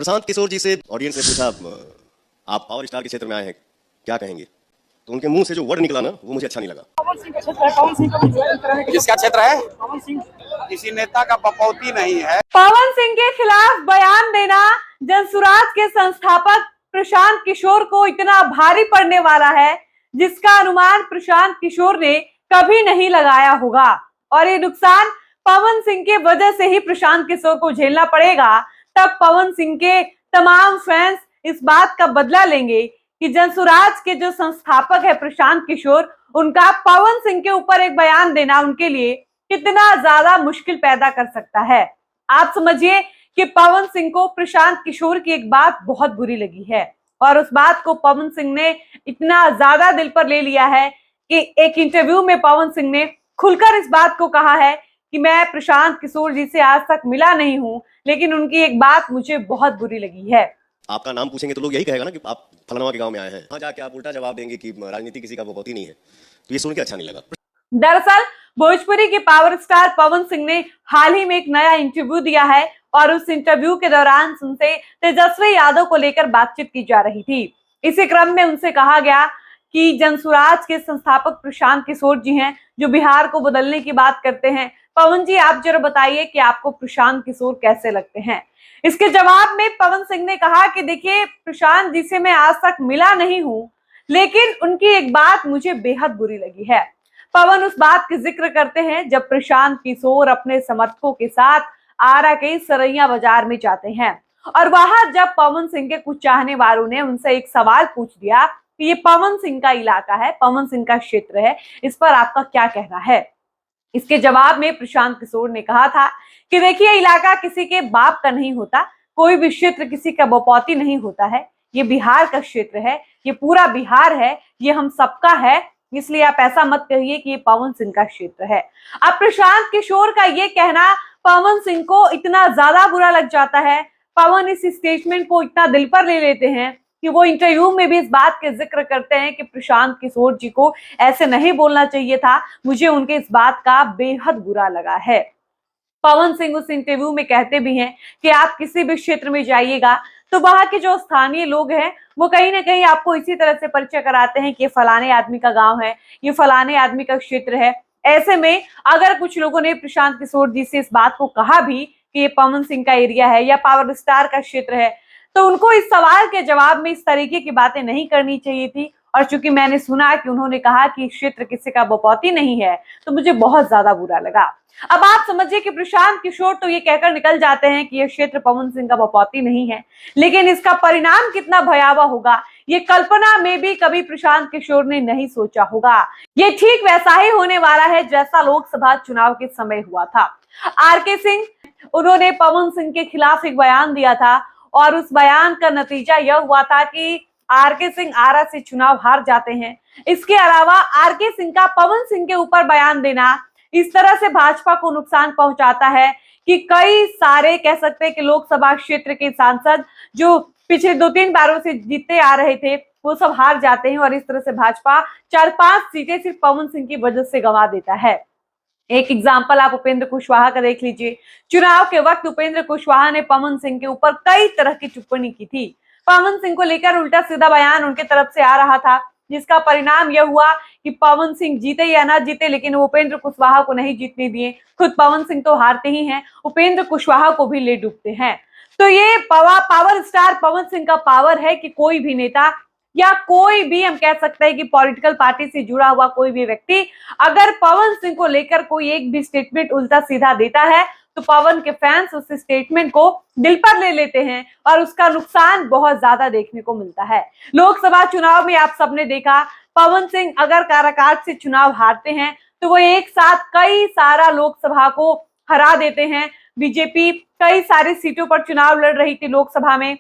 प्रशांत किशोर जी से ऑडियंस ने पूछा आप पावर स्टार के क्षेत्र में आए हैं, क्या कहेंगे? तो उनके मुंह से जो वर्ड निकला ना, वो मुझे अच्छा नहीं लगा। पवन सिंह का क्षेत्र है, पवन सिंह का भी ज्वाइन कराने के किसका क्षेत्र है? पवन सिंह किसी नेता का बपौती नहीं है। पवन सिंह के खिलाफ बयान देना जनसुराज के संस्थापक प्रशांत किशोर को इतना भारी पड़ने वाला है जिसका अनुमान प्रशांत किशोर ने कभी नहीं लगाया होगा। और ये नुकसान पवन सिंह के वजह से ही प्रशांत किशोर को झेलना पड़ेगा। तब पवन सिंह के तमाम फैंस इस बात का बदला लेंगे कि जनसुराज के जो संस्थापक है प्रशांत किशोर, उनका पवन सिंह के ऊपर एक बयान देना उनके लिए कितना ज्यादा मुश्किल पैदा कर सकता है। आप समझिए कि पवन सिंह को प्रशांत किशोर की एक बात बहुत बुरी लगी है और उस बात को पवन सिंह ने इतना ज्यादा दिल पर ले लिया है कि एक इंटरव्यू में पवन सिंह ने खुलकर इस बात को कहा है कि मैं प्रशांत किशोर जी से आज तक मिला नहीं हूं, लेकिन उनकी एक बात मुझे बहुत बुरी लगी है। आपका नाम पूछेंगे तो लोग यही कहेगा ना कि आप फलाना के गांव में आए हैं, वहां जाके आप उल्टा जवाब देंगे कि राजनीति किसी का बपौती नहीं है। तो ये सुन के अच्छा नहीं लगा। दरअसल भोजपुरी के पावर स्टार पवन सिंह ने हाल ही में एक नया इंटरव्यू दिया है और उस इंटरव्यू के दौरान उनसे तेजस्वी यादव को लेकर बातचीत की जा रही थी। इसी क्रम में उनसे कहा गया कि जनसुराज के संस्थापक प्रशांत किशोर जी हैं जो बिहार को बदलने की बात करते हैं। पवन जी, आप जरा बताइए कि आपको प्रशांत किशोर कैसे लगते हैं? इसके जवाब में पवन सिंह ने कहा कि देखिए, प्रशांत जी से मैं आज तक मिला नहीं हूं, लेकिन उनकी एक बात मुझे बेहद बुरी लगी है। पवन उस बात की जिक्र करते हैं जब प्रशांत किशोर अपने समर्थकों के साथ आरा के सरैया बाजार में जाते हैं और वहां जब पवन सिंह के कुछ चाहने वालों ने उनसे एक सवाल पूछ दिया कि ये पवन सिंह का इलाका है, पवन सिंह का क्षेत्र है, इस पर आपका क्या कहना है? इसके जवाब में प्रशांत किशोर ने कहा था कि देखिए, इलाका किसी के बाप का नहीं होता, कोई भी क्षेत्र किसी का बपौती नहीं होता है, ये बिहार का क्षेत्र है, ये पूरा बिहार है, ये हम सबका है, इसलिए आप ऐसा मत कहिए कि ये पवन सिंह का क्षेत्र है। अब प्रशांत किशोर का ये कहना पवन सिंह को इतना ज्यादा बुरा लग जाता है, पवन इस स्टेटमेंट को इतना दिल पर ले लेते हैं कि वो इंटरव्यू में भी इस बात के जिक्र करते हैं कि प्रशांत किशोर जी को ऐसे नहीं बोलना चाहिए था, मुझे उनके इस बात का बेहद बुरा लगा है। पवन सिंह उस इंटरव्यू में कहते भी हैं कि आप किसी भी क्षेत्र में जाइएगा तो वहां के जो स्थानीय लोग हैं वो कहीं ना कहीं आपको इसी तरह से परिचय कराते हैं कि ये फलाने आदमी का गांव है, ये फलाने आदमी का क्षेत्र है। ऐसे में अगर कुछ लोगों ने प्रशांत किशोर जी से इस बात को कहा भी कि ये पवन सिंह का एरिया है या पावर स्टार का क्षेत्र है, तो उनको इस सवाल के जवाब में इस तरीके की बातें नहीं करनी चाहिए थी। और चूंकि मैंने सुना कि उन्होंने कहा कि क्षेत्र किसी का बपौती नहीं है, तो मुझे बहुत ज्यादा बुरा लगा। अब आप समझिए कि प्रशांत किशोर तो ये कहकर निकल जाते हैं कि यह क्षेत्र पवन सिंह का बपौती नहीं है, लेकिन इसका परिणाम कितना भयावह होगा ये कल्पना में भी कभी प्रशांत किशोर ने नहीं सोचा होगा। ये ठीक वैसा ही होने वाला है जैसा लोकसभा चुनाव के समय हुआ था। आरके सिंह, उन्होंने पवन सिंह के खिलाफ एक बयान दिया था और उस बयान का नतीजा यह हुआ था कि आरके सिंह आरा से चुनाव हार जाते हैं। इसके अलावा आरके सिंह का पवन सिंह के ऊपर बयान देना इस तरह से भाजपा को नुकसान पहुंचाता है कि कई सारे कह सकते हैं कि लोकसभा क्षेत्र के सांसद जो पिछले 2-3 बारों से जीतते आ रहे थे वो सब हार जाते हैं और इस तरह से भाजपा 4-5 सीटें सिर्फ पवन सिंह की वजह से गंवा देता है। एक एग्जाम्पल आप उपेंद्र कुशवाहा का देख लीजिए। चुनाव के वक्त उपेंद्र कुशवाहा ने पवन सिंह के ऊपर कई तरह की टिप्पणी की थी। पवन सिंह को लेकर उल्टा सीधा बयान उनके तरफ से आ रहा था, जिसका परिणाम यह हुआ कि पवन सिंह जीते या ना जीते, लेकिन वो उपेंद्र कुशवाहा को नहीं जीतने दिए। खुद पवन सिंह तो हारते ही हैं, उपेंद्र कुशवाहा को भी ले डूबते हैं। तो ये पावर स्टार पवन सिंह का पावर है कि कोई भी नेता या कोई भी, हम कह सकते हैं कि पॉलिटिकल पार्टी से जुड़ा हुआ कोई भी व्यक्ति अगर पवन सिंह को लेकर कोई एक भी स्टेटमेंट उल्टा सीधा देता है तो पवन के फैंस उस स्टेटमेंट को दिल पर ले लेते हैं और उसका नुकसान बहुत ज्यादा देखने को मिलता है। लोकसभा चुनाव में आप सबने देखा, पवन सिंह अगर काराकाट से चुनाव हारते हैं तो वो एक साथ कई सारा लोकसभा को हरा देते हैं। बीजेपी कई सारी सीटों पर चुनाव लड़ रही थी लोकसभा में,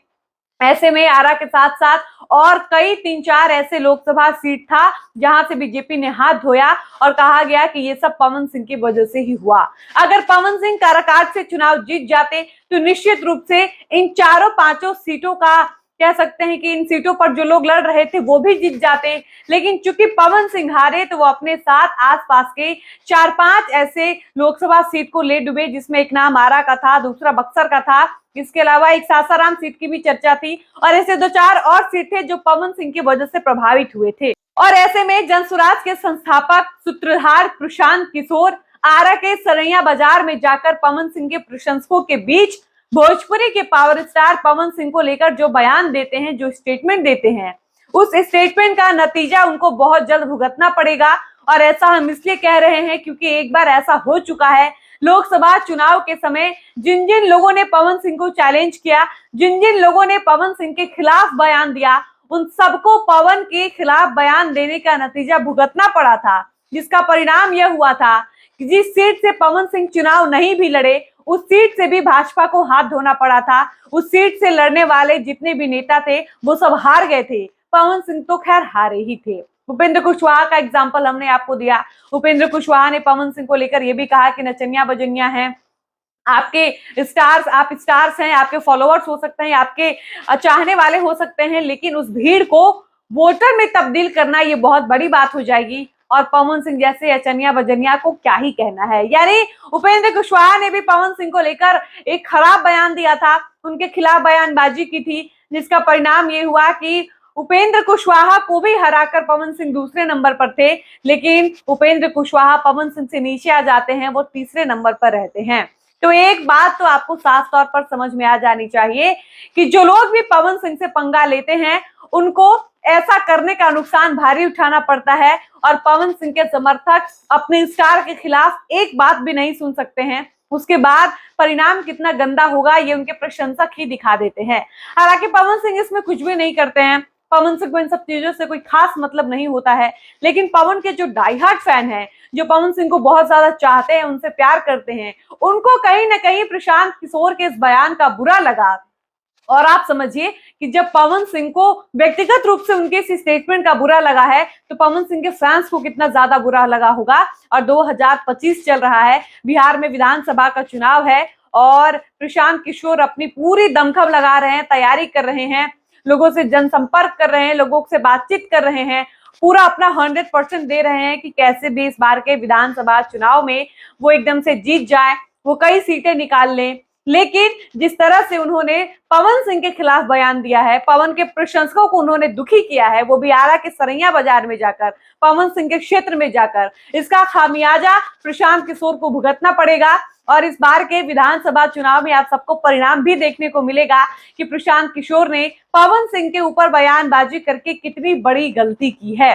ऐसे में आरा के साथ साथ और कई 3-4 ऐसे लोकसभा सीट था जहां से बीजेपी ने हाथ धोया और कहा गया कि ये सब पवन सिंह की वजह से ही हुआ। अगर पवन सिंह काराकाट से चुनाव जीत जाते तो निश्चित रूप से इन 4-5 सीटों का कह सकते हैं कि इन सीटों पर जो लोग लड़ रहे थे वो भी जीत जाते, लेकिन चूंकि पवन सिंह हारे तो वो अपने साथ आसपास के 4-5 ऐसे लोकसभा सीट को ले डूबे, जिसमें एक नाम आरा का था, दूसरा बक्सर का था, इसके अलावा एक सासाराम सीट की भी चर्चा थी और ऐसे 2-4 और सीट थे जो पवन सिंह की वजह से प्रभावित हुए थे। और ऐसे में जनसुराज के संस्थापक सूत्रधार प्रशांत किशोर आरा के सरैया बाजार में जाकर पवन सिंह के प्रशंसकों के बीच भोजपुरी के पावर स्टार पवन सिंह को लेकर जो बयान देते हैं, जो स्टेटमेंट देते हैं, उस स्टेटमेंट का नतीजा उनको बहुत जल्द भुगतना पड़ेगा। और ऐसा हम इसलिए कह रहे हैं क्योंकि एक बार ऐसा हो चुका है लोकसभा चुनाव के समय, जिन जिन लोगों ने पवन सिंह को चैलेंज किया, जिन जिन लोगों ने पवन सिंह के खिलाफ बयान दिया, उन सबको पवन के खिलाफ बयान देने का नतीजा भुगतना पड़ा था, जिसका परिणाम यह हुआ था कि जिस सीट से पवन सिंह चुनाव नहीं भी लड़े, उस सीट से भी भाजपा को हाथ धोना पड़ा था। उस सीट से लड़ने वाले जितने भी नेता थे वो सब हार गए थे, पवन सिंह तो खैर हारे ही थे। उपेंद्र कुशवाहा का एग्जाम्पल हमने आपको दिया। उपेंद्र कुशवाहा ने पवन सिंह को लेकर यह भी कहा कि नचनिया बजनिया हैं, आपके स्टार्स, आप स्टार्स हैं, आपके फॉलोअर्स हो सकते हैं, आपके चाहने वाले हो सकते हैं, लेकिन उस भीड़ को वोटर में तब्दील करना ये बहुत बड़ी बात हो जाएगी। और पवन सिंह जैसे अचनिया बजनिया को क्या ही कहना है। यानी उपेंद्र कुशवाहा ने भी पवन सिंह को लेकर एक खराब बयान दिया था, उनके खिलाफ बयानबाजी की थी, जिसका परिणाम ये हुआ कि उपेंद्र कुशवाहा को भी हराकर पवन सिंह दूसरे नंबर पर थे, लेकिन उपेंद्र कुशवाहा पवन सिंह से नीचे आ जाते हैं, वो तीसरे नंबर पर रहते हैं। तो एक बात तो आपको साफ तौर पर समझ में आ जानी चाहिए कि जो लोग भी पवन सिंह से पंगा लेते हैं उनको ऐसा करने का नुकसान भारी उठाना पड़ता है। और पवन सिंह के समर्थक अपने स्टार के खिलाफ एक बात भी नहीं सुन सकते हैं, उसके बाद परिणाम कितना गंदा होगा ये उनके प्रशंसक ही दिखा देते हैं। हालांकि पवन सिंह इसमें कुछ भी नहीं करते हैं, पवन सिंह को इन सब चीजों से कोई खास मतलब नहीं होता है, लेकिन पवन के जो डाई हार्ट फैन हैं, जो पवन सिंह को बहुत ज्यादा चाहते हैं, उनसे प्यार करते हैं, उनको कहीं ना कहीं प्रशांत किशोर के इस बयान का बुरा लगा। और आप समझिए कि जब पवन सिंह को व्यक्तिगत रूप से उनके इस स्टेटमेंट का बुरा लगा है तो पवन सिंह के फैंस को कितना ज्यादा बुरा लगा होगा। और 2025 चल रहा है, बिहार में विधानसभा का चुनाव है और प्रशांत किशोर अपनी पूरी दमखम लगा रहे हैं, तैयारी कर रहे हैं, लोगों से जनसंपर्क कर रहे हैं, लोगों से बातचीत कर रहे हैं, पूरा अपना 100% दे रहे हैं कि कैसे भी इस बार के विधानसभा चुनाव में वो एकदम से जीत जाए, वो कई सीटें निकाल लें। लेकिन जिस तरह से उन्होंने पवन सिंह के खिलाफ बयान दिया है, पवन के प्रशंसकों को उन्होंने दुखी किया है, वो भी आरा के सरैया बाजार में जाकर, पवन सिंह के क्षेत्र में जाकर, इसका खामियाजा प्रशांत किशोर को भुगतना पड़ेगा। और इस बार के विधानसभा चुनाव में आप सबको परिणाम भी देखने को मिलेगा कि प्रशांत किशोर ने पवन सिंह के ऊपर बयानबाजी करके कितनी बड़ी गलती की है।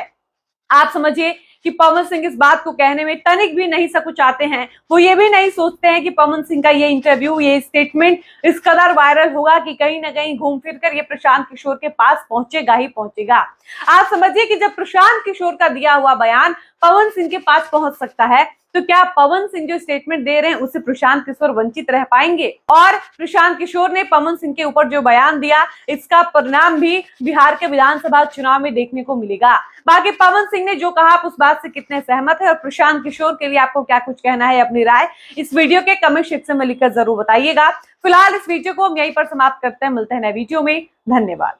आप समझिए कि पवन सिंह इस बात को कहने में तनिक भी नहीं सकुचाते हैं, वो ये भी नहीं सोचते हैं कि पवन सिंह का ये इंटरव्यू, ये स्टेटमेंट इस कदर वायरल होगा कि कहीं ना कहीं घूम फिर कर ये प्रशांत किशोर के पास पहुंचेगा ही पहुंचेगा। आप समझिए कि जब प्रशांत किशोर का दिया हुआ बयान पवन सिंह के पास पहुंच सकता है तो क्या पवन सिंह जो स्टेटमेंट दे रहे हैं उससे प्रशांत किशोर वंचित रह पाएंगे? और प्रशांत किशोर ने पवन सिंह के ऊपर जो बयान दिया, इसका परिणाम भी बिहार के विधानसभा चुनाव में देखने को मिलेगा। बाकी पवन सिंह ने जो कहा आप उस बात से कितने सहमत है और प्रशांत किशोर के लिए आपको क्या कुछ कहना है, अपनी राय इस वीडियो के कमेंट सेक्शन में लिखकर जरूर बताइएगा। फिलहाल इस वीडियो को हम यहीं पर समाप्त करते हैं, मिलते हैं नए वीडियो में। धन्यवाद।